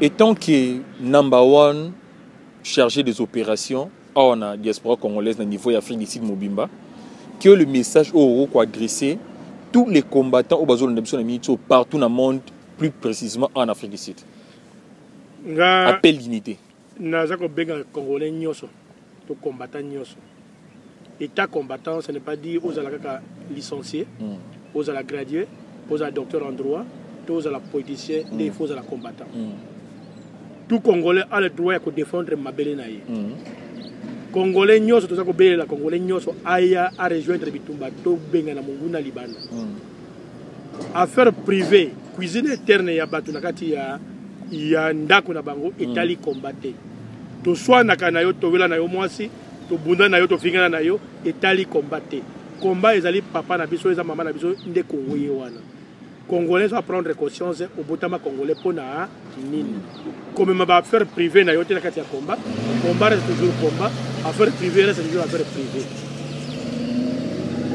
Étant que number one chargé des opérations à la diaspora congolaise au niveau Afrique du Sud Mobimba, que le message au adressé tous les combattants au besoin de partout dans le monde, plus précisément en Afrique du Sud. Appel d'unité. Naza ko benga congolais nyoso, to combattant nyoso. État combattant, ce n'est pas dit aux alaka licenciés, aux ala gradués, aux ala docteurs en droit, aux ala politiciens, des faux ala combattants. Tout Congolais a le droit de défendre ma belle naïe. Congolais nyoso, tout ça ko belle la Congolais nyoso aya a rejoindre Bitumba to benga na munguna libana. Affaire privée, cuisine interne ya batu nakati ya ndako na bango etali combatté. To soit nakana yo to wela na yo mwasi, to bunda na yo to fingana na yo etali combatté. Combat ezali papa na biso eza mama na biso nde kongoye wana. Congolais doit prendre conscience au botama congolais pour na nini. Comme ma affaire privée na yo te nakati ya combat, combat reste toujours combat, affaire privée reste toujours affaire privée.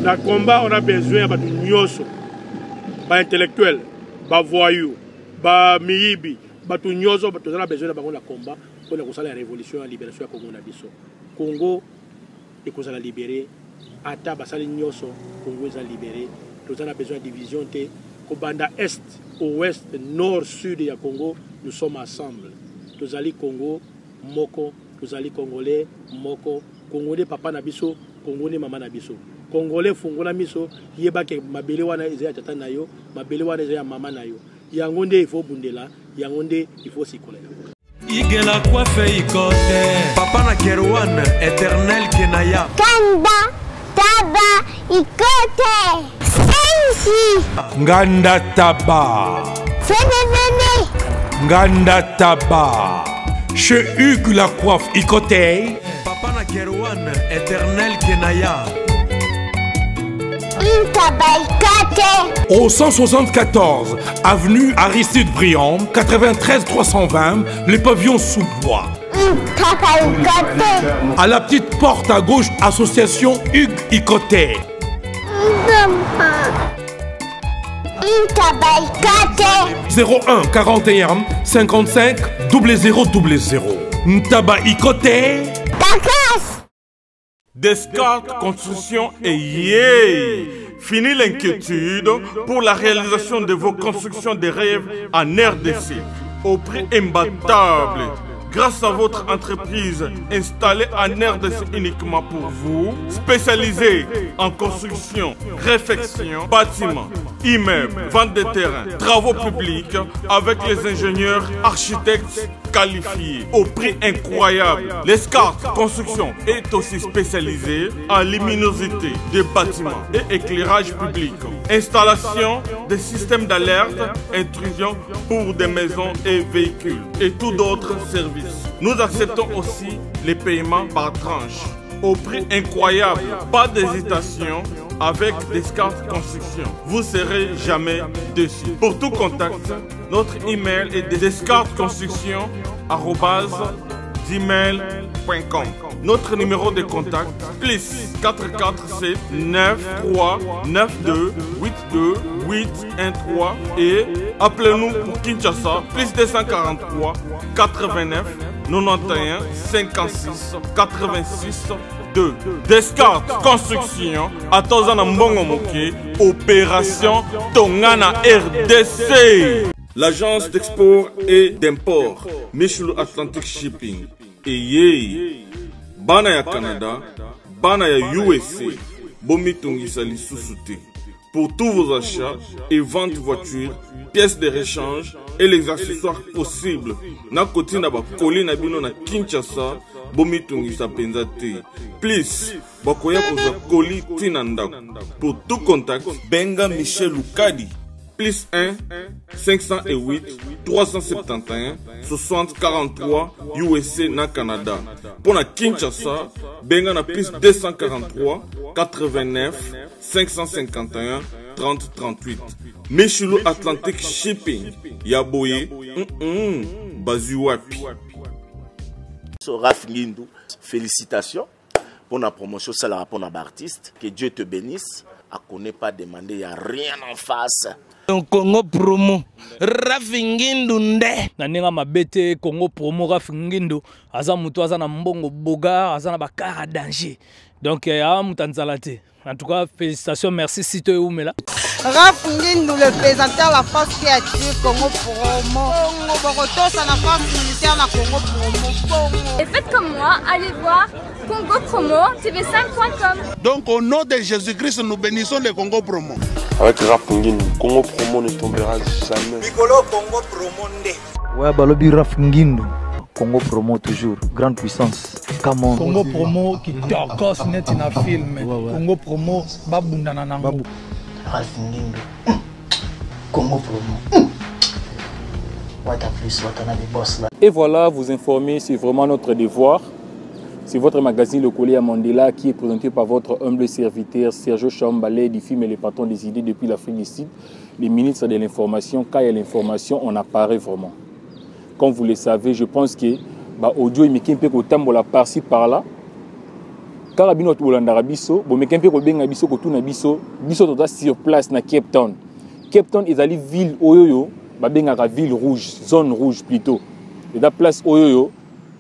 Na combat on a besoin ba nyoso, ba intellectuel, ba voyou, ba miyibi, ba tout nyoso, ba on a besoin de ba na combat pour la révolution, la libération du Congo na biso. Congo et qu'on a libéré, ata basali nyoso, Congo est libéré. Nous avons besoin de division te. Au banda est, ouest, nord, sud du Congo, nous sommes ensemble. Nous allons Congo, Moko, nous allons Congolais, Moko, Congolais papa nabiso, Congolais maman nabiso. Congolais fungona miso, yeba ke mabele wana ezaya tata nayo, mabele wana ezaya mama nayo. Yangonde il faut bundela, yangonde il faut sikole. Igela coiffe ikote, papa na Kerwan, éternel Kenaya. Kanda, taba, ikote. Nganda Taba. Nganda Taba. Chez Hugues la coiffe Ikote. Papa na Kerwan, éternel Kenaya. Au 174, avenue Aristide Briand, 93 320, les pavillons sous bois. À la petite porte à gauche, association Hugues Ikote. 01 41 55 0000. Ntaba Ikote. Descartes Construction et yeah! Fini l'inquiétude pour la réalisation de vos constructions de rêves en RDC au prix imbattable. Grâce à votre entreprise installée en RDC uniquement pour vous, spécialisée en construction, réfection, bâtiments, immeubles, vente de terrains, travaux publics, avec les ingénieurs, architectes qualifiés au prix incroyable. Descartes Construction est aussi spécialisée en luminosité des bâtiments et éclairage public, installation des systèmes d'alerte, intrusion pour des maisons et véhicules et tout d'autres services. Nous acceptons aussi les paiements par tranche au prix incroyable. Pas d'hésitation avec Descartes Construction. Vous serez jamais déçus. Pour tout contact, notre email est descartesconstruction@gmail.com. Notre numéro de contact plus 447 93 92 82 813 et appelez-nous pour Kinshasa plus 243 89 91 56 86 2. Descartes Construction à Tozana Mbongo Moké, opération Tongana RDC. L'agence d'export et d'import Michelo Atlantic Shipping et yé bana ya Canada, bana ya USA, bomi tongisa lisusu te. Pour tous vos achats et ventes de voitures, pièces de rechange et les accessoires possibles. Na koti na ba koli na bino na Kinshasa, bomi tongisa penza te. Please, bakoya koza koli tina ndako. Pour tout contact, benga Michel Lukadi. Plus 1 508 371 60 43 USA na Canada. Pour la Kinshasa, benga na plus 243 89 551 30 38. Michelo Atlantic Shipping. Yaboye, Bazuwapi. Raf Ngindou, félicitations pour la promotion, c'est la pour l'artiste. Que Dieu te bénisse. À connaît pas demander, il n'y a rien en face. Congo promo Rafingindu nde naninga mabete Congo promo Rafingindu aza mutu aza na mbongo boga aza na bakara danger donc mutanzala te. En tout cas félicitations, merci Sito Eumela. Rafingindu le présentateur la force créative Congo promo Borotos à la force militaire na Congo promo. Et faites comme moi, allez voir Congo promo tv5.com. Donc au nom de Jésus-Christ, nous bénissons le Congo promo. Avec Rafingindu, Congo promo ne tombera jamais. Piccolo Congo promo nde. Ouais, balobi Rafingindu. Congo promo toujours, grande puissance. Come on. Congo promo qui torcos net na film. Congo promo babunda na nango. Rafingindu. Congo promo. Et voilà, vous informer, c'est vraiment notre devoir. C'est votre magazine Le Collier à Mandela qui est présenté par votre humble serviteur Sergio Chambalé du film et les patrons des idées depuis l'Afrique du Sud, les ministres de l'information. Quand il y a l'information, on apparaît vraiment. Comme vous le savez, je pense que audio et mekempe ko tambola par-ci par-là. Car bino to bolandara biso, bo mekempe ko benga biso ko tuna biso tota sur place na Cape Town. Cape Town ezali ville oyoyo ba benga ville rouge, zone rouge plutôt. Et la place oyoyo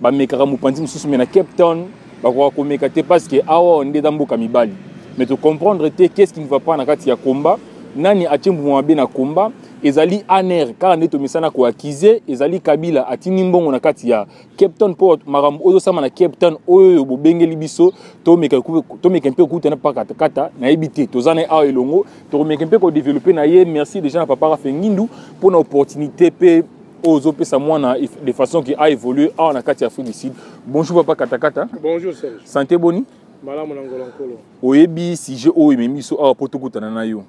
ba mekara mupanzi mususu na Cape Town ba ko meka te parce que awa onde damboka mibali. Mais to comprendre qu'est-ce qui ne va pas na kati ya combat, nani atimbu mwabe na combat. Ezali aner car neto misana ko akize ezali Kabila atini mbongo na kati ya Cape Town port marambo ozo sama na Cape Town oyo bobengeli biso to meka mpe kuta na pakata na ebité tozana a elongo to meka mpe ko développer na ye. Merci déjà na papa Rafingindu pour na opportunité pe ozo pesa mwana de façon qui a évolué a na kati ya Afrique du Sud. Bonjour papa Katakata. Bonjour Serge. Santé boni. Malamu na ngolonkolo. Oyebi si je o ememi so a poto kutana na yo.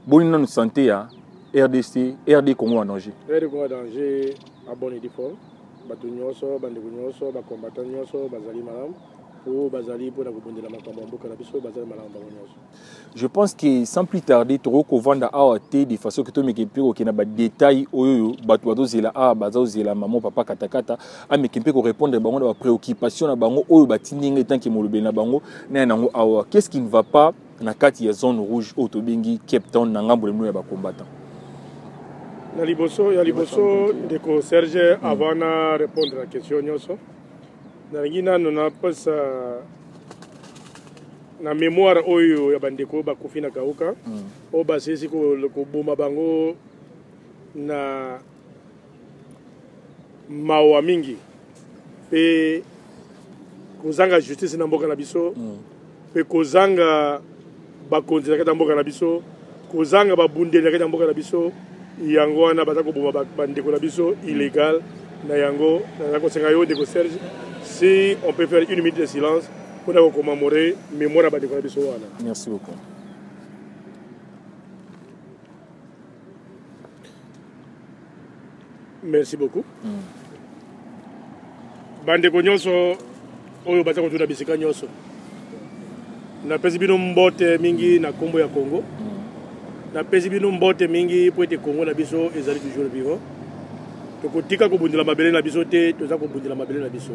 Boni na santé ya RDC, RD Congo en danger. RD Congo en danger, abonné du fort. Batu nyoso, bandeko nyoso, bakombata nyoso, bazali malam. Ou bazali pour la kubondela makambo mboka na biso, bazali malam bango nyoso. Je pense que sans plus tarder, toro ko vanda AOT de façon que to meke peko ke na ba détail oyo batu bato zela a bazo zela maman papa katakata a meke peko répondre bango na ba préoccupation na bango oyo batininga tant que molobe na bango na nango awa. Qu'est-ce qui ne va pas na kati ya zone rouge au Tobengi Cape Town na ngambo le ya ba combattant? Na liboso de ko Serge avant na répondre à la question nyoso. Na ngina na pesa na mémoire oyo ya bandeko ba kufina kauka. O ba sisi ko boma bango na mawa mingi. Pe kozanga justice na mboka na biso. Pe kozanga ba konzela ka mboka na biso. Kozanga ba bundela ka mboka na biso. Yango wana batako boma bandeko na biso illégal na yango na kosenga yo de Serge si on peut faire une minute de silence pour commémorer mémoire bandeko na biso wana. Merci beaucoup. Merci beaucoup. Bandeko nyonso oyo batako tuna bisika nyonso na pesi bino mbote mingi na kombo ya Congo. Na pesi bino mbote mingi po ete Congo na biso ezali toujours vivant. Tokotika ko bundela mabele na biso te, toza ko bundela mabele na biso.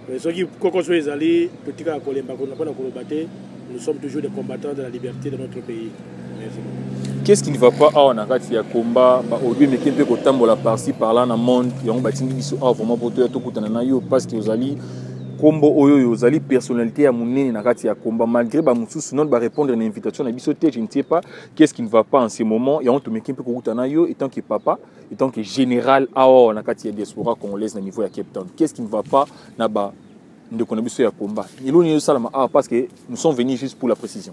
Mais soki kokoso ezali totika ko lemba ko na koloba te, nous sommes toujours des combattants de la liberté de notre pays. Merci. Qu'est-ce qui ne va pas à na kati ya combat ba obi mekempe ko tambola par-ci par-là na monde yango batingi biso a vraiment poto to kutana na yo parce que ozali Combo oyo ozali personnalité à monene na kati ya combat malgré ba mususu non ba répondre à une invitation na biso te, je ne sais pas qu'est-ce qui ne va pas en ce moment et on te met un peu kokutana yo étant que papa étant que général awa na kati ya diaspora congolaise na niveau ya Cape Town. Qu'est-ce qui ne va pas na ba ndeko na biso ya combat ilo ni salama parce que nous sommes venus juste pour la précision.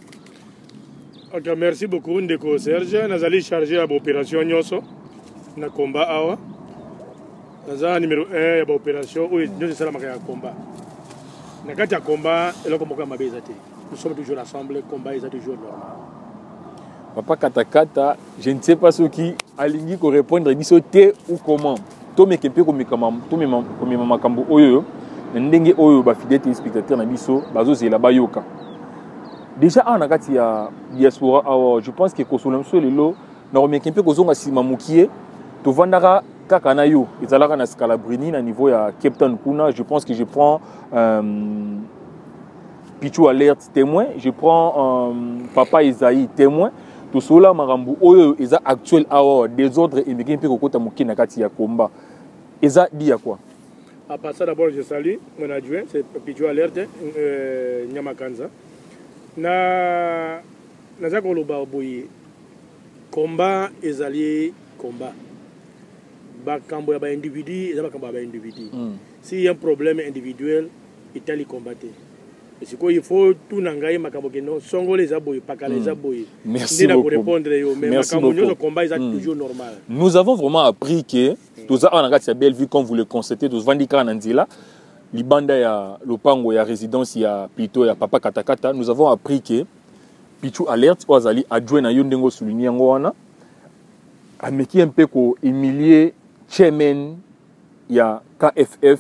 OK, merci beaucoup ndeko Serge. Nazali chargé à opération nyoso na combat awa. Naza numéro 1 ya opération oyo nyoso salama ya combat. Na kati ya combat eloko moko mabeza te. Nous sommes toujours ensemble, combat est toujours normal. Papa Katakata, je ne sais pas ce qui alingi ko répondre biso te ou comment. To mekempe ko mekamam, to mema makambo oyo ndenge oyo ba fidèle spectateur na biso bazo zela bayoka. Déjà en kati ya diaspora je pense que kosolam so lelo na mekempe ko zonga sima mukie to vandara kaka na yo ezalaka na Scalabrini na niveau ya Cape Town kuna. Je pense que je prends Pichou Alerte, témoin. Je prends Papa Isaïe, témoin. Tout cela, Marambu, Oyo, Eza actuel, des ordres et Mekin Pekokota Mukina Katia Komba. Eza dit à quoi? À part ça, d'abord, je salue mon adjoint, c'est Pichou Alerte, Nyamakanza. Naza Koloba Boye, combat, Ezali, combat. Bakambo ya ba individu, Eza Bakambo ya ba individu. S'il y a un problème individuel, Italie combattre. Et c'est quoi, il faut tout n'engager Makambo que non, Songo les aboyés, pas les aboyés. Merci beaucoup. Répondre, mais merci Makambo, beaucoup. Le combat est toujours normal. Nous avons vraiment appris que tout ça, on a belle vue, comme vous le constatez, tous Vandika Nandila, Libanda ya Lopango ya résidence ya plutôt ya Papa Katakata. Nous avons appris que Pichou Alerte, Oazali adjoint na Yondengo souligné ngwana, a meki un peu ko humilier chairman ya KFF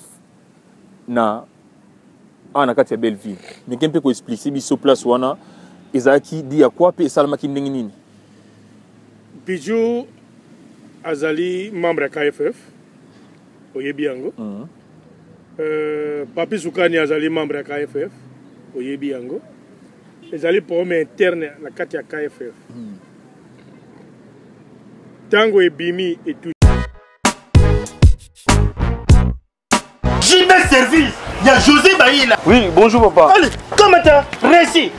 na ana kati ya Belleville. Mais qu'un peu ko expliquer biso place wana ezaki di ya quoi pe salama ki ndenge nini. Pichou azali membre ya KFF oyebi yango. Papi Soukani azali membre ya KFF oyebi yango. Ezali problème interne na kati ya KFF. Tango ebimi et tout. JB Service, il y a José Baïla. Oui, bonjour papa. Allez, comment t'as réussi?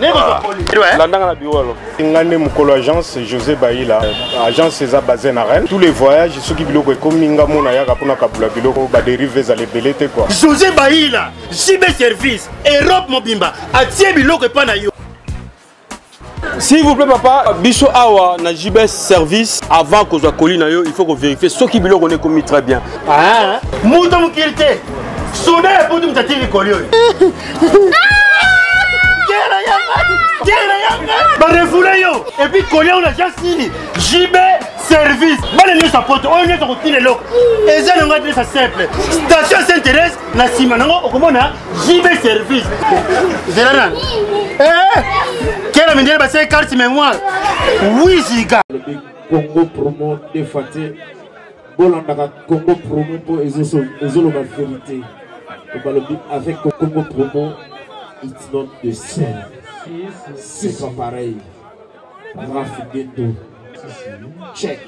Landanga na bureau alors. Ngane Mukolo agence José Baïla. Agence César basée na Rennes. Tous les voyages, ceux qui biloko comme Minga Mona Yaka pour na kabula biloko ba dériver za lebelete quoi. José Baïla, JB Service, Europe Mobimba, atie biloko pa na yo. S'il vous plaît papa, biso awa na JB Service avant que soit colis na yo, il faut qu'on vérifie ce qui biloko on est commis très bien. Ah, muto mukirite. Soda pour tout tati kolio. Ba refoulé yo et puis collier on a déjà signé JB Service. Ba le sa porte, on est sur le loko. Et ça on va ça simple. Station s'intéresse na sima nango okomona JB Service. Zelana. Quelle minute ba c'est carte mémoire. Oui ziga. Congo promo de Faté. Bolanda Congo promo pour ezolo la vérité. Avec Congo promo, it's not the same. C'est pas pareil. Rafiguendo. Check.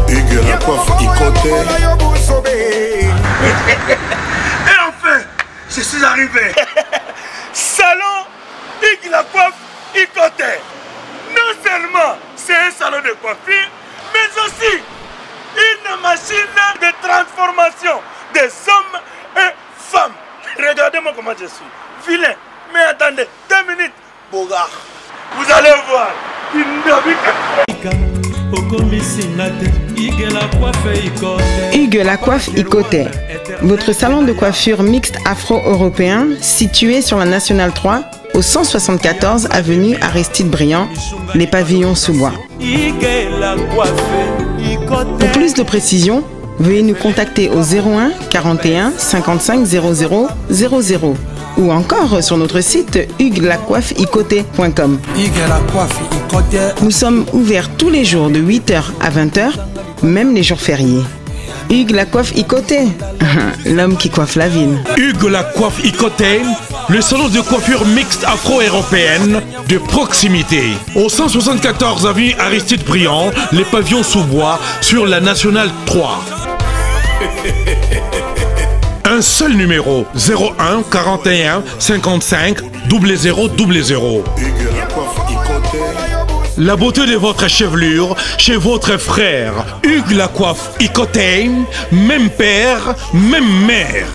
Hugues la coiffe Ikote. Et enfin, je suis arrivé. Salon Hugues la coiffe Ikote. Non seulement c'est un salon de coiffure, mais aussi une machine de transformation des hommes et femmes. Regardez-moi comment je suis. Vilain. Mais attendez, 2 minutes. Bogard. Vous allez voir. Hugues la coiffe Ikote. Votre salon de coiffure mixte afro-européen situé sur la Nationale 3 au 174 avenue Aristide Briand, les pavillons sous bois. Pour plus de précisions, veuillez nous contacter au 01 41 55 00 00 ou encore sur notre site huguelacoiffeikote.com. Nous sommes ouverts tous les jours de 8h à 20h, même les jours fériés. Hugues la coiffe Ikote, l'homme qui coiffe la ville. Hugues la coiffe Ikote, le salon de coiffure mixte afro-européenne de proximité. Au 174 avenue Aristide Briand, les pavillons sous bois sur la Nationale 3. Un seul numéro, 01 41 55 00 00. La beauté de votre chevelure chez votre frère. Hugues la coiffe Ikote, même père, même mère.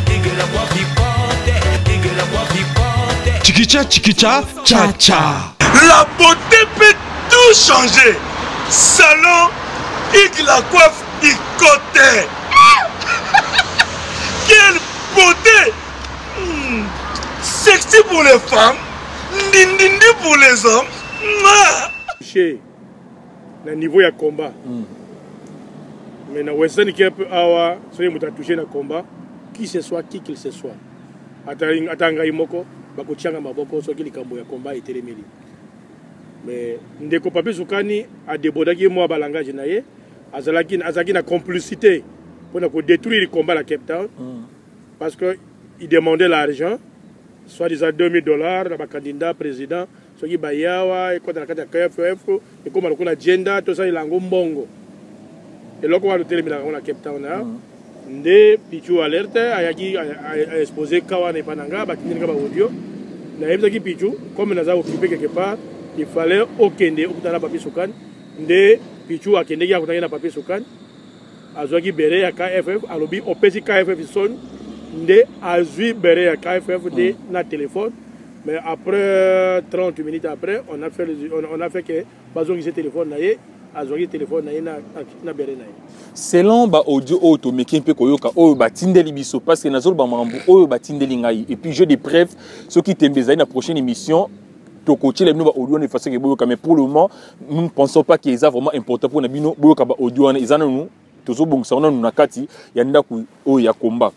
Chikicha, chikicha, cha cha. La beauté peut tout changer. Salon Hugues la coiffe Ikote. Quelle beauté! Sexy pour les femmes, dindindi pour les hommes. Chez le niveau de combat. Mais dans Western qui est un peu awa, si vous avez touché le combat, qui ce soit, qui qu'il se soit. Atanga imoko, bakochanga maboko, so qui le combat est téléméli. Mais ndeko Papi Soukani a débordé moi balanga jenaye, azaki na complicité pour détruire le combat à Cape Town. Parce qu'il demandait l'argent. soi-disant $2000 na candidat président soki bayawa ekota na kati ya KFF ekoma lokola agenda tosala yango mbongo eloko wana totelemela yango na Cape Town nde Pichu alerte ayaki exposé kawa na epananga batindinga ba audio na yebisaki Pichu comme naza occupé quelque part il fallait okende okutana papier sukani nde Pichu akendeki akutaki na papier sukani azwaki bere ya KFF alobi opesi KFF son nde azwi bere ya KFF de na téléphone. Mais après 30 minutes après, on a fait que bazongi ce téléphone naie, azongi téléphone naie na bere naie. Selon ba audio auto mekempe koyoka oyo batindeli biso parce que nazolo ba mambo oyo batindeli ngai et puis j'ai des preuves ceux qui tembezai na prochaine émission tokochi les ba audio ne façon que boyoka mais pour le moment nous ne pensons pas qu'il est vraiment important pour na bino boyoka ba audio na izana nous tozo bongisa na nous na kati ya ndaku oyo ya combat.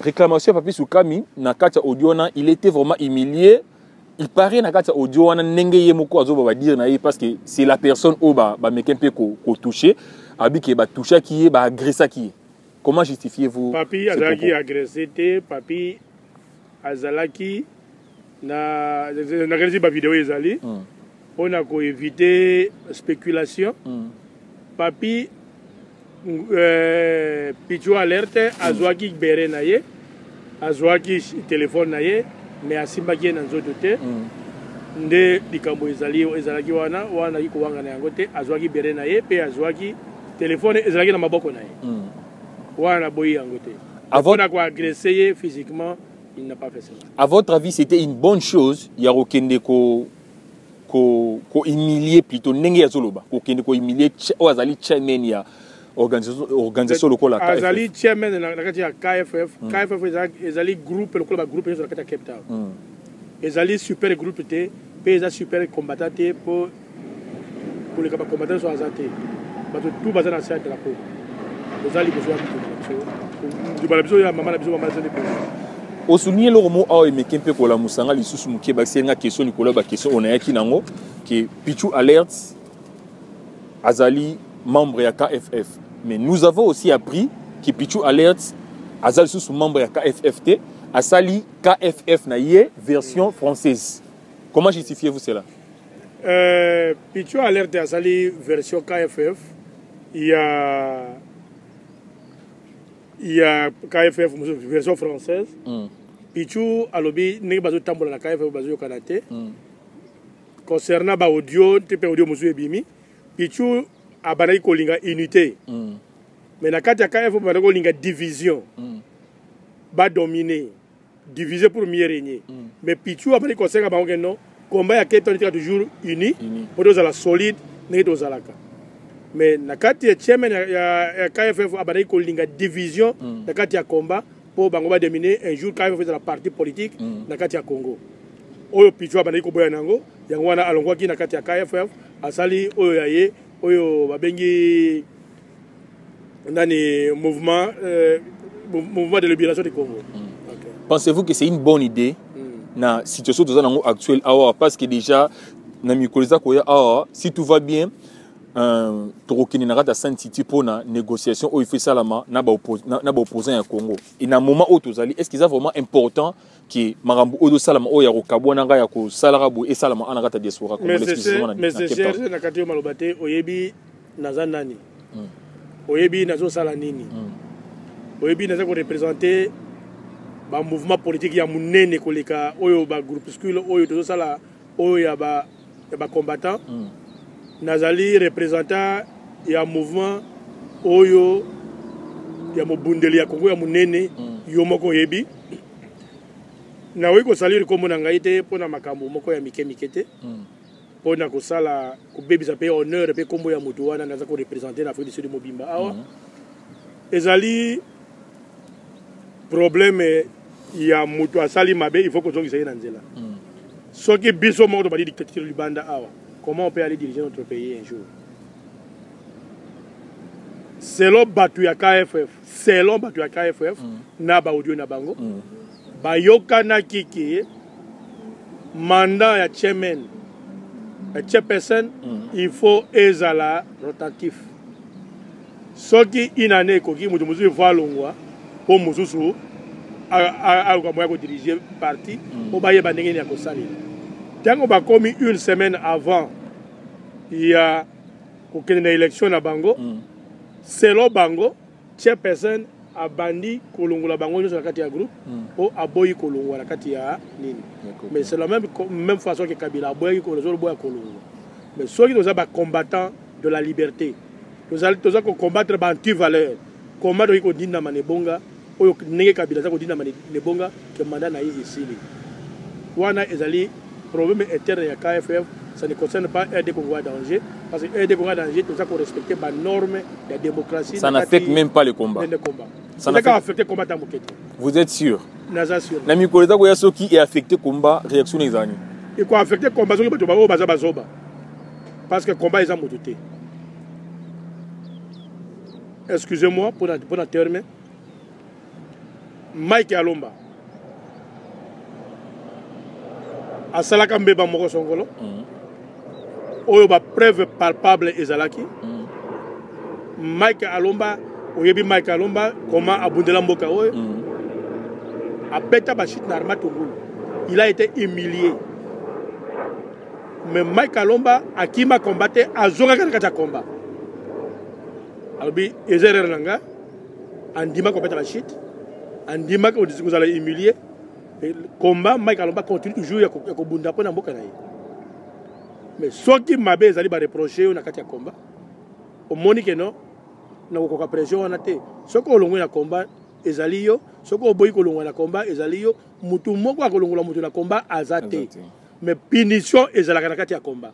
Réclamation Papi Soukami na katia audio na il était vraiment humilié. Il paraît na katia audio na nenge yemoko azo ba dire na parce que c'est la personne au ba mekempe ko touché abi ke ba touché qui ba agressé qui. Comment justifiez-vous Papi azalaki agressé te Papi azalaki na regarder ba vidéo ezali on a ko éviter spéculation Papi Pichu alerte azwaki bere na ye azwaki téléphone na ye mais asimbaki na nzoto te nde likambo ezalaki wana kowanga na yango te azwaki bere na ye pe azwaki téléphone ezalaki na maboko na ye wana boyi yango te avant na ko agresser ye physiquement il n'a pas fait ça. À votre avis c'était une bonne chose ya kokende ko humilier plutôt ndenge ya zoloba kokende ko humilier o azali chairman ya organisation lokola KFF. Azali chairman na kati ya KFF. KFF ezali groupe lokola ba groupe na kati ya Cape Town. Ezali super groupe te, pe ezali super combattant te pour les combattants so azate. Bato tout bazana na site la ko. Ezali besoin de bala besoin ya mama na besoin mama zeli ko. Au souligner le mot a mekempe ko la musanga lisusu muke ba senga question Nicolas ba question on a yaki nango que Pichu alerte azali membre ya KFF. Mais nous avons aussi appris que Pichu Alert azali sous membre ya KFFT asali KFF na ye version française. Comment justifiez-vous cela? Pichu Alert asali version KFF. Il y a KFF version française. Pichu alobi ne bazo tambola na KFF bazo yokanate. Concernant ba audio, tepe audio musu ebimi. Pichu abanaki kolinga unité mais na kati ya KFF abanaki kolinga division ba dominer diviser pour mieux régner mais Pichu abanaki kosenga bango non combat ya Cape Town toujours uni pour ozala solide ndenge tozalaka mais na kati ya chairman ya KFF abanaki kolinga division na kati ya combat pour bango ba dominer un jour KFF faisait la partie politique na kati ya Congo oyo Pichu abanaki koboya nango yango wana alongwaki na kati ya KFF asali oyo ya ye oyo babengi ndani mouvement de libération du Congo. Pensez-vous que c'est une bonne idée na situation actuelle parce que déjà na mikoliza koya si tout va bien torokini na rata Saint City pour na négociation où il fait salama na ba opposant ya Congo et na moment où tozali est-ce qu'ils sont vraiment important que marambo odo salama o ya kokabona nga ya ko salara bo et salama ana rata diaspora comme l'explication mais c'est cher na kati malobate oyebi naza nani oyebi nazo sala nini oyebi naza ko représenter ba mouvement politique ya munene koleka oyo ba groupuscule oyo tozo sala oyo ya ba combattant nazali représentant ya mouvement oyo ya mobundeli ya Congo ya munene yo moko yebi na wiko salir kombo na ngai te pona makambo moko ya mike te pona ko sala ko bebisa pe honneur pe kombo ya mutu wana naza ko représenter na Afrique du Sud mobimba awa ezali problème ya mutu asali mabe il faut ko zongisa na nzela soki biso moko to ba dictature libanda awa. Comment on peut aller diriger notre pays un jour? Selon Batu ya KFF, na ba audio na bango, ba yoka na kiki, mandat ya chairman, ya chairperson, il faut ezala rotatif. Soki inane koki mutu musu va longwa, po mususu, a dirigé parti au baye bandengeni ya kosali tango ba komi une semaine avant il y a une élection na bango selon bango chairperson a bandi kolongola bango sur la kati ya groupe o aboyi kolongola la kati ya nini mais c'est la même façon que Kabila aboyi kolongola mais ceux qui sont combattants de la liberté nous allons combattre ba anti-valeur combattre ko dinda manebonga oyo nenge Kabila za ko dinda manebonga que mandat na ici wana ezali problème interne ya KFF ça ne concerne pas RD Congo à danger parce que RD Congo à danger tout ça qu'on respecte les normes de la démocratie ça n'affecte même pas le combat ça n'a pas affecté le combat dans Mokete. Vous êtes sûr? Naza sûr. Na mikoleza ko yaso qui est affecté combat réaction ezani il ko affecté combat so bato ba baza bazoba parce que combat est en mototé. Excusez-moi pour la terme. Mike Alomba. Asalaka mbeba moko songolo. Oyo ba preuve palpable ezalaki. Mike Alomba, oyebi Mike Alomba comment abundela mboka oyo. Abeta bashit na arma tongolo. Il a été humilié. Mais Mike Alomba akima combattre azonga kata combat. Albi ezerere nanga andima combattre bashit. Andima ko vous allez humilier. Le combat Mike Alomba continue toujours ya kobunda pona mboka na ye. Mais ce qui m'a bezali ba reprocher na kati ya combat. Au monique non na ko pression wana te. Ce ko longo na combat ezali yo, ce ko boyi ko longo na combat ezali yo, mutu moko akolongola mutu na combat azate. Mais punition ezala na kati ya combat.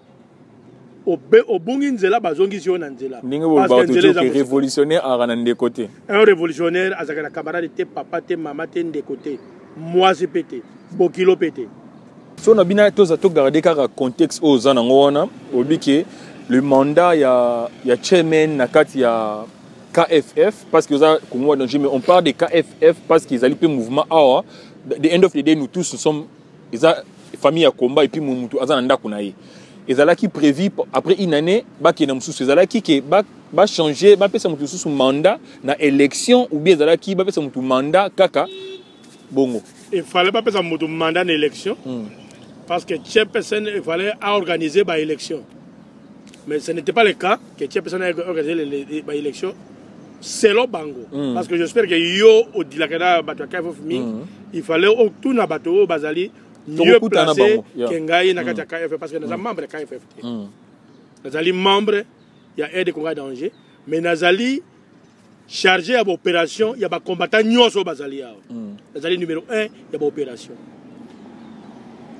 Au bungi nzela bazongi si na nzela. Parce que révolutionnaire a de côté. Un révolutionnaire azaka na camarade te papa te maman te de côté. Moi c'est pété, Bokilo pété. Si on a bien gardé le contexte aux anangona, le mandat il y a chairman nakati ya KFF parce que on parle de KFF parce qu'ils allaient le mouvement awa. The end of the day nous tous nous sommes famille à combat et puis mutu azananda kunaye. Et là qui prévu après une année ba qui na mususu là qui ba changer ba pesa mutu sous mandat na élection ou bien là qui ba pesa mutu mandat kaka bongo. Il ne fallait pas faire un mandat d'élection parce que chairperson il fallait organiser une élection. Mais ce n'était pas le cas que chairperson a organisé l'élection selon Bango. Parce que j'espère que yo au dilakada bataka il fallait tout na bateau bazali mieux placé que ngai na kati KFF parce que nous sommes membres de KFF. Nous sommes membres il y a RD Congo danger mais nazali chargé à l'opération, il y a des combattants nyonso bazali yao. Nazali numéro 1, il y a des opérations.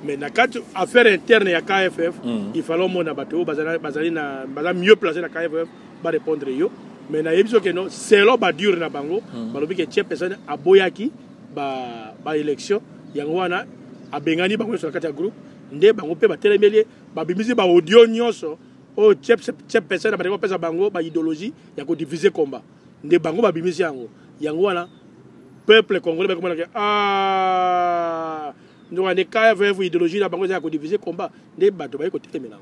Mais dans quatre affaires internes ya KFF, il fallait mon abato bazali na mieux placé na KFF ba répondre yo. Mais na yebiso que non, c'est là ba dur na bango, ba lobi que tie personne aboyaki ba élection, yango wana abengani bango sur la carte groupe, nde bango pe ba telemeli ba bimisi ba audio nyonso. Oh tie personne ba ko pesa bango ba idéologie ya ko diviser combat. Nde bango ba bimisi yango wana peuple congolais comme nous on est KFF idéologie la bango za ko diviser combat nde bato ba ko telemela.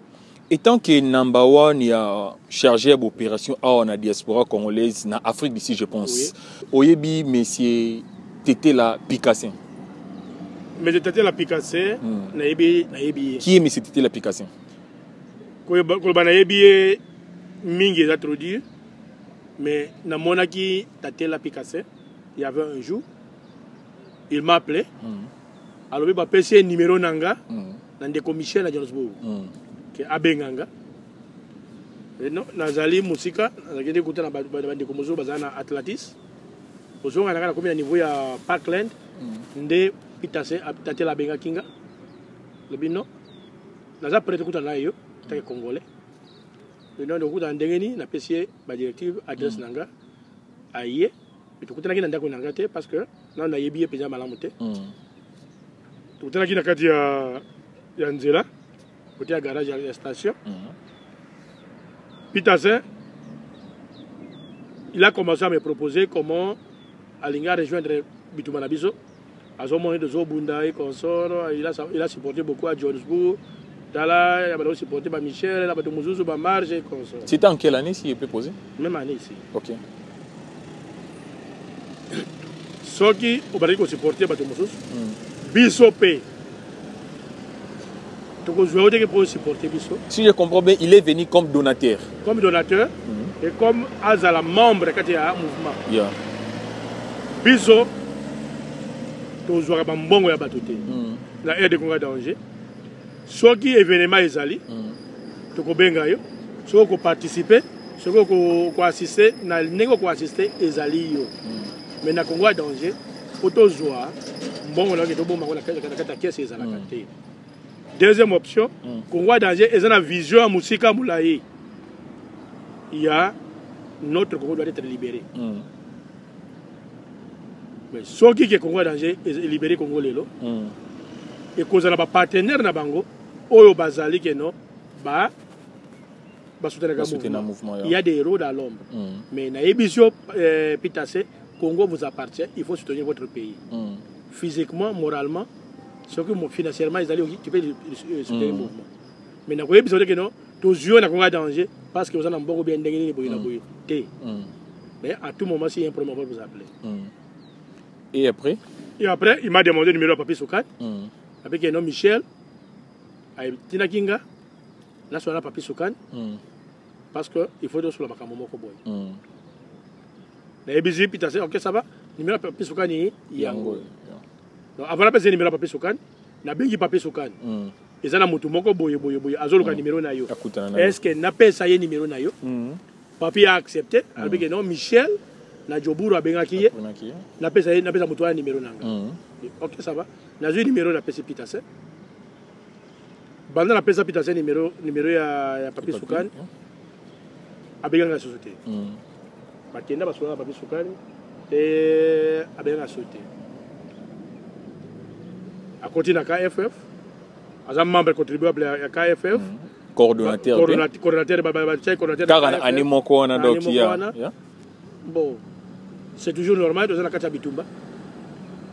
Étant que number one il y a chargé d'opération à la diaspora congolaise en Afrique d'ici je pense. Oyebi monsieur Tété la Picasso. Mais Tété la Picasso na yebi. Qui est monsieur Tété la Picasso? Ko ba na yebi mingi introduire. Mais dans mon aki Tété la Picasso, il y avait un jour, il m'a appelé. Alors il m'a passé un numéro nanga dans des commissions à Johannesburg. Que abenganga. Et non, nazali musika, nazali écouter na bande komozo bazana Atlantis. Ozonga na combien de niveau ya Parkland, nde pitase Tété la benga kinga. Le bino. Naza prêt écouter na yo, tant que congolais. Le nom de kuta ndengeni na pesier ba directive adresse nanga aye. Et tout na ndako nanga te parce que na na yebi pesa malamu te. Tout na kina kati ya nzela. Côté à garage à la station. Pitase, il a commencé à me proposer comment Alinga rejoindre Bitumanabiso. À ce moment de Zobunda et consort, il a supporté beaucoup à Johannesburg. Tala, il a aussi supporté Michel, il a Mouzouzou, Marge et consort. C'était en quelle année si il peut poser? Même année ici. Ok. soki obali ko supporter bato mosusu biso pe toko jouer que pour supporter biso. Si je comprends bien, il est venu comme donateur. Comme donateur et comme azala membre quand il y a un mouvement. Yeah. Biso to jouer ba mbongo ya bato te. La aide de Congo danger. Soki événement ezali toko benga yo, soki ko participer, soki ko assister na ndenge ko assister ezali yo. Mais na Congo danger, auto jouer mbongo na ke to bomba ko na kata caisse ezala kate. Deuxième option, Congo danger ezana vision ya musika mulayi. Il y a notre Congo doit être libéré. Mais soki ke Congo danger est libéré Congo lelo. Et cause na ba partenaire na bango oyo bazali ke no ba soutenir le mouvement. Il y a des héros dans l'ombre. Mais na ebisio Pitase, Congo vous appartient, il faut soutenir votre pays. Physiquement, moralement, ce que financièrement ils allaient tu peux soutenir le mouvement. Mais na ko ebisio ke no to jouer na Congo danger parce que vous en avez beaucoup bien ndengeni boyi na boyi té. Mais à tout moment si il y a un problème on va vous appeler. Et après? Et après, il m'a demandé le numéro de Papi Soukat. Avec un nom Michel, Tina Kinga, là sur la Papi Soukan, parce qu'il faut sur la Bakamomo Koboy. La Ebizi, puis ok, ça va, numéro de Papi Soukan, il y a un go. Avant la personne numéro de Papi Soukan, na bengi Papi Soukan. Et ça, na Mutumoko Boye, Azolo numéro na yo. Est-ce que n'a pas ça numéro na yo? Papi a accepté, avec un nom Michel. Na Joburu abengaki na pesa mutu numéro nanga. OK ça va. Na zo numéro na pesa Pitase. Banda na pesa Pitase numéro ya Papi Soukan. Abenganga société. Bakenda basona Papi Soukan et abenganga société. A continuer na KFF. Azam membre contribuable à KFF. Coordonnateur. Coordonnateur. Car animo ko na dokia. Bon. C'est toujours normal dans la carte Bitumba.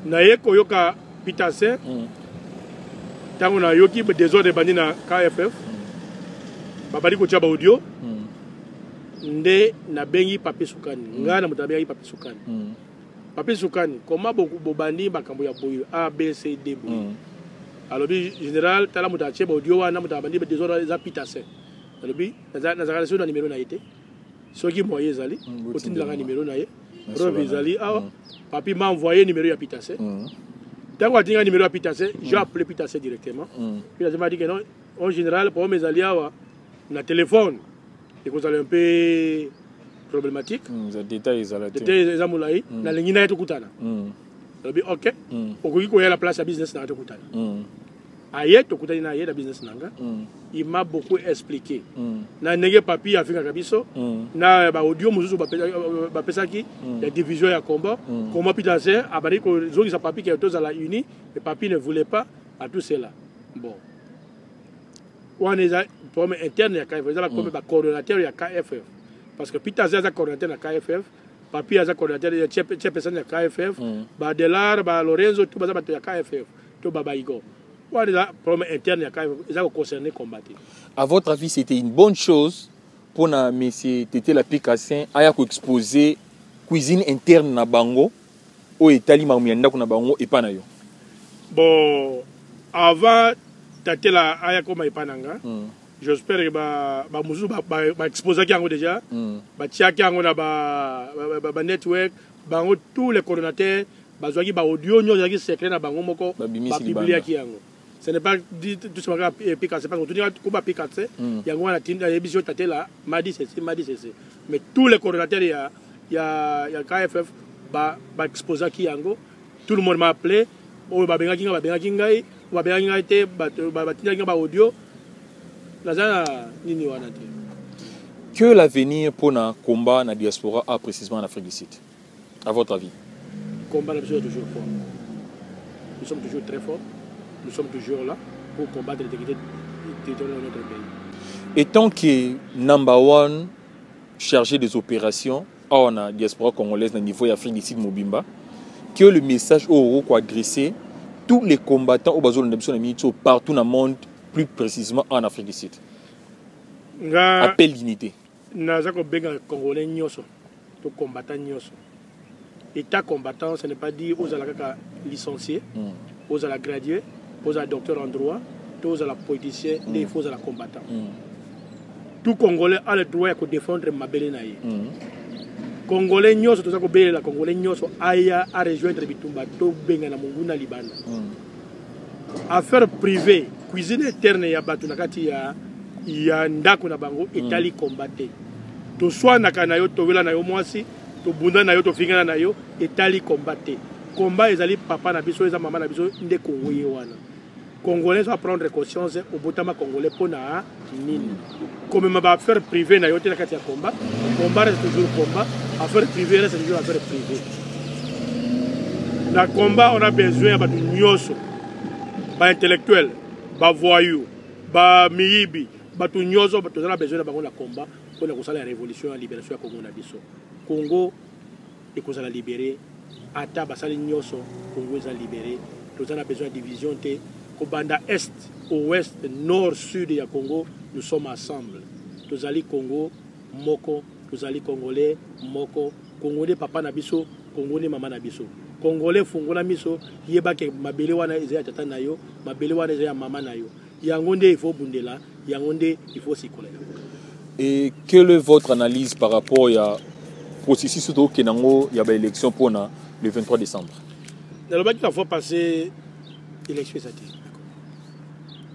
Naye koyoka Pitase. Tango na yoki désordre bandi na KFF. Babali ko tchaba audio. Nde na bengi Papi Soukani. Nga na muta bengi Papi Soukani. Papi Soukani, comment beaucoup bandi bakambo ya boyo A B C D boyo. Alors bi général tala muta tchaba audio wana muta bandi désordre za Pitase. Alors bi na zakala sur numéro na été. Soki moye ezali, otindi la numéro na ye. Rob ezali awa. Papi m'a envoyé numéro ya Pitase. Tango atinga numéro ya Pitase, j'ai appelé Pitase directement. Pitase m'a dit que non, en général pour mes alliés awa na téléphone. Et que vous allez un peu problématique. Les détails ezamulayi na lengina yetu kutana. Robi OK. Okoki ko ya la place ya business na yetu kutana. Aye to kutana na ye la business nanga. Il m'a beaucoup expliqué. Na nenge papi afika kabiso, na ba audio muzuzu ba pesaki, la division ya combat, comment Pitase abari ko zongi sa papi qui est tous à la uni, mais papi ne voulait pas à tout cela. Bon. On est problème interne ya KFF, ça comme ba coordonnateur ya KFF. Parce que Pitase a coordonnateur na KFF, papi a coordonnateur ya chef personne ya KFF, ba Delar, ba Lorenzo tout ba ya KFF, tout baba Igo. Problème interne qui concerné combattre. À votre avis, c'était une bonne chose pour M. Tété la Pikassin à exposer cuisine interne na bango au Italie mamuanda kuna bango et pas na yo. Bon, avant Tété la aya koma ipananga, j'espère que ba muzu ba exposer qui déjà, ba tia qui na ba network, bango tous les coordonnateurs, ba zoaki ba audio nyo zaki secret na bango moko ba biblia qui yango. Ce n'est pas dit tout ce que je Picasso, parce que tout le monde Picasso, il y a un team d'émission là, m'a dit ceci. Mais tous les coordonnateurs, il y a KFF, va exposer qui yango, tout le monde m'a appelé, on va bien kinga, on va bien été, va audio, la nini wana. Que l'avenir pour le combat dans la diaspora a précisément en Afrique du Sud, à votre avis? Le combat est toujours fort. Nous sommes toujours très forts. Nous sommes toujours là pour combattre l'intégrité territoriale de notre pays. Et tant que number one chargé des opérations à la diaspora congolaise au niveau de l'Afrique du Sud, Mobimba, que le message au quoi adresser tous les combattants au besoin de partout dans le monde, plus précisément en Afrique du Sud. Appel d'unité. Nous avons besoin de Congolais, de combattants. État combattant, ce n'est pas dit aux licenciés, aux gradués, aux docteurs en droit, aux politiciens, et aux combattants. Tout Congolais a le droit de défendre ma belle naïe. Congolais nyos to zako bela Congolais nyos aya a rejoindre bitumba to benga na munguna libanda. Affaire privée, cuisine interne ya batu nakati ya ndako na bango etali combatté. To soit nakana yo to vela na yo mwasi, to bunda na yo to fingana na yo etali combatté. Combat ezali papa na biso eza mama na biso nde kongoye wana. Congolais va prendre conscience au botama congolais pona nini. Comme ma affaire privée na yo te nakati ya combat, combat reste toujours combat, affaire privée reste toujours affaire privée. Dans le combat, on a besoin de nyoso, ba intellectuel, ba voyou, ba miyibi, ba tout nyoso, on a besoin de combat pour la révolution et la libération du Congo na biso. Congo est qu'on a libéré, ata basali nyoso, Congo est libéré. Nous avons besoin de division te. Au banda est, au ouest, nord, sud du Congo, nous sommes ensemble. Nous allons Congo, Moko, nous allons Congolais, Moko, Congolais papa nabiso, Congolais maman nabiso. Congolais fungola miso, yeba ke mabele wana ezaya tata na yo, mabele wana ezaya mama na yo. Yangonde il faut bundela, yangonde il faut s'ikola. Et quelle est votre analyse par rapport à processus au Kenango, il y a une élection pour le 23 décembre? Dans le bas il faut passer l'élection ça.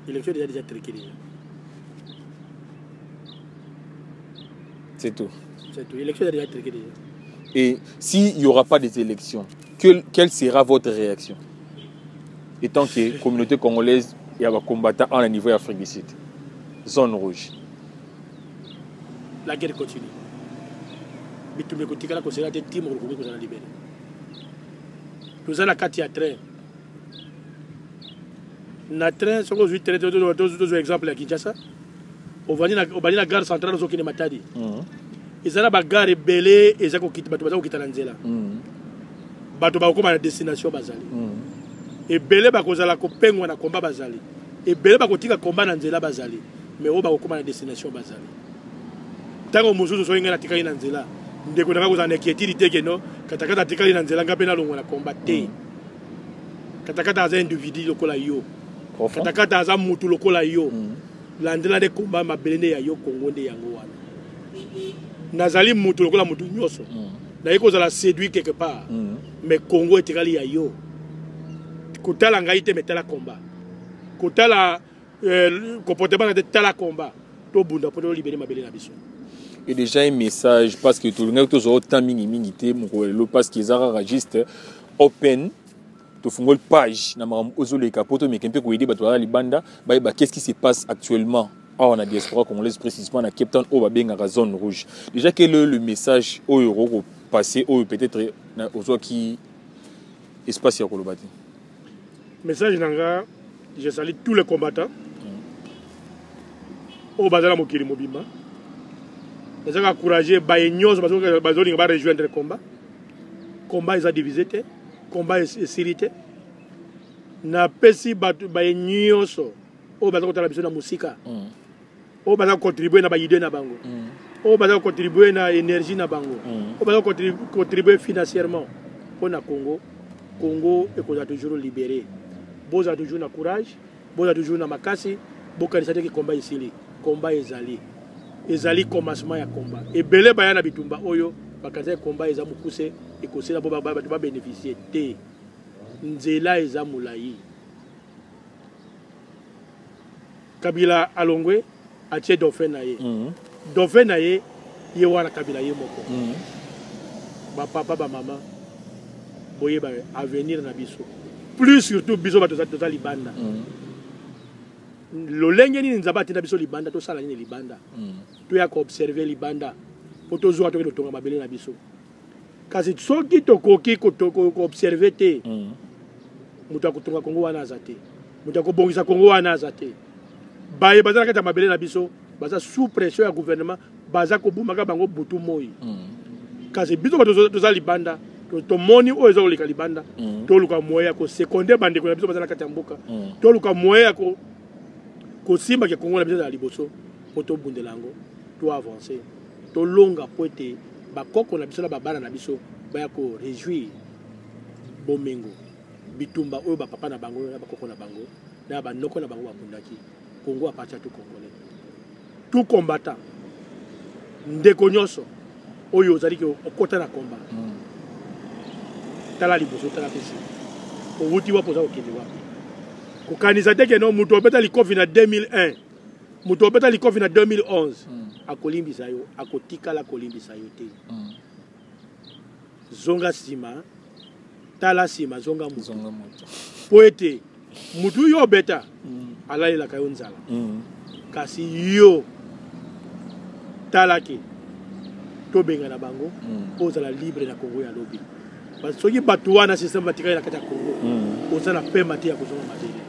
L'élection est déjà triquée. C'est tout. C'est tout. L'élection est déjà triquée. Et s'il n'y aura pas des élections, quelle sera votre réaction? Étant que la communauté congolaise est un combattant en niveau d'Afrique du Sud. Zone rouge. La guerre continue. Nous avons 4 trains. Na train soko zui train deux exemples à Kinshasa au bani na gare centrale zo kine matadi ezala ba gare belé ezako kita bato bazako kita na nzela bato ba koma na destination bazali et belé ba kozala ko pengwa na combat bazali et belé ba kotika combat na nzela bazali mais o ba koma na destination bazali tango mususu so inga na tikali na nzela ndeko na kozana inquiétude teke no katakata tikali na nzela ngape na longo na combat te katakata za individu lokola yo katakata aza mutu lokola yo landela de combat mabelende ya yo Congo nde yango wana nazali mutu lokola mutu nyoso na yeko za la séduire quelque part mais Congo etikali ya yo kotala ngai te metala combat kotala comportement de tala combat to bunda pour libérer mabelende na biso. Et déjà un message parce que tout le monde toujours autant mingi te moko parce qu'ils ont juste open to fungol page na maram ozole kapoto mais kempe ko aider bato la libanda ba qu'est-ce qui se passe actuellement en diaspora congolaise précisément na Cape Town au babenga zone rouge. Déjà quel est le message au euro passé au peut-être aux qui espace ya kolobati. Message nanga je salue tous les combattants au bazala mokili mobimba. Les gens encouragés ba nyos bazoli ba rejoindre le combat. Combat est divisé te. Combat est sérité. Na pesi batu ba nyoso o bazako tala biso na musika. O bazako contribuer na ba idée na bango. O bazako contribuer na énergie na bango. O bazako contribuer financièrement pour na Congo. Congo est qu'on a toujours libéré. Boza toujours na courage, boza toujours na makasi, boka nisate ki combat ici. Combat ezali. Ezali commencement ya combat. Et belé ba na bitumba oyo bakaza combat eza mukuse et que c'est ba bénéficier te nzela eza mulayi Kabila alongwe atie dauphin na ye dauphin na ye ye wana Kabila ye moko ba papa ba mama boye ba avenir na biso plus surtout biso ba toza libanda lolenge ni nzaba tina biso libanda to sala ni libanda to ya ko observer libanda pour to zo to tonga mabele na biso kasi soki tokoki ko observer te mutu akutunga Kongo wana azate mutu akobongisa Kongo wana azate baye bazala kata mabele na biso baza sous pression ya gouvernement baza ko bumaka bango butu moi kasi biso toza libanda to moni o ezo lika libanda to luka moya ko secondaire bande ko na biso bazala kata mboka to luka moya ko simba ke Kongo na biso za liboso poto bundelango to avancer to longa poete bakoko na biso na babana na biso baya ko réjouir bomengo bitumba oyo ba papa na bango na ba koko na bango na ba noko na bango bakundaki Congo appartient tout Congolais tout combattant ndeko nyonso oyo ozali ko okota na combat tala liboso tala pesi outi wa poza okende wapi kokanisa te ke no mutu obeta likofi na 2001 mutu obeta likofi na 2011 akolimbisa yo akotikala kolimbisa yo te zonga sima tala sima zonga mutu po ete mutu yo beta alalelaka yo nzala kasi yo talaki tobenga na bango ozala libre na Congo ya lobi parce que soki bato wana système batikali na kati ya Congo ozala pema te ya kozonga mazele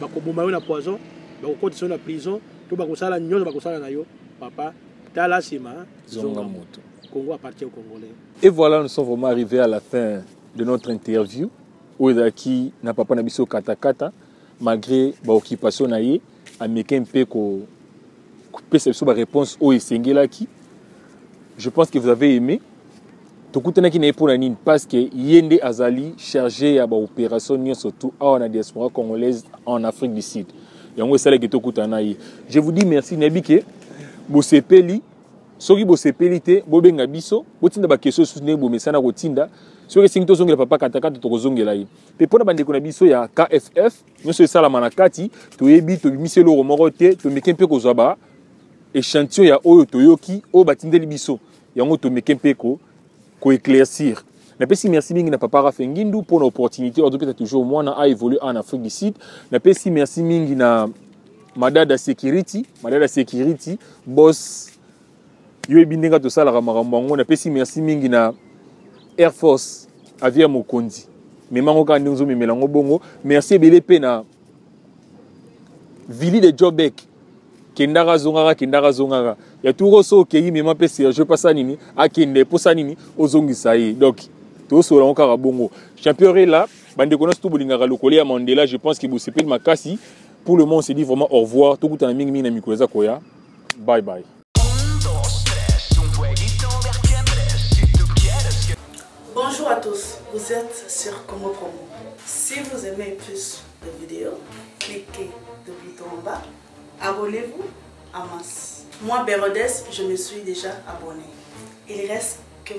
bakoboma yo na poison bakokotisa yo na prison to bakosala nyonso bakosala na yo papa tala sima zonga moto Congo appartient aux Congolais. Et voilà, nous sommes vraiment arrivés à la fin de notre interview où qui n'a pas nabiso katakata malgré l'occupation naie américain pe ko perception ba réponse au esengela qui je pense que vous avez aimé to kutana ki na pour nini parce que yende azali chargé ya ba opération surtout en diaspora congolaise en Afrique du Sud. Yango sala ki to kutana yi. Je vous dis merci Nabike bo sepeli soki bo sepeli te bo benga biso botinda ba question soutenir bo mesana ko tinda soki singto zongela papa katakata to kozongela yi pe pona bandeko na biso ya KFF nyoso esala manakati to yebi to bimiselo romoro te to mekempe ko zaba échantillon ya oyo toyoki o batindeli biso yango to mekempe ko éclaircir. Na pesi merci mingi na papa Rafengindu pour l'opportunité on peut toujours moi na a évoluer en Afrique du Sud. Na pesi merci mingi na Madada Security boss yo ebindenga to sala makambo na pesi merci mingi na Air Force Avia Mokondi memango ka nzo memelango bongo merci ebele pe na Vili de Jobek kendara zongara ya turo so keyi mema pe Serge pasa nini akende posa nini ozongisa yi donc to so la kaka bongo champion là bande kono sto bolingaka lokole ya Mandela je pense que vous sepel makasi pour le moment on se dit vraiment au revoir tout kutana mingi na mikoza koya bye bye. Bonjour à tous, vous êtes sur Congo Promo. Si vous aimez plus de vidéos, cliquez le bouton en bas, abonnez-vous à masse. Moi, Bérodès, je me suis déjà abonné. Il reste que...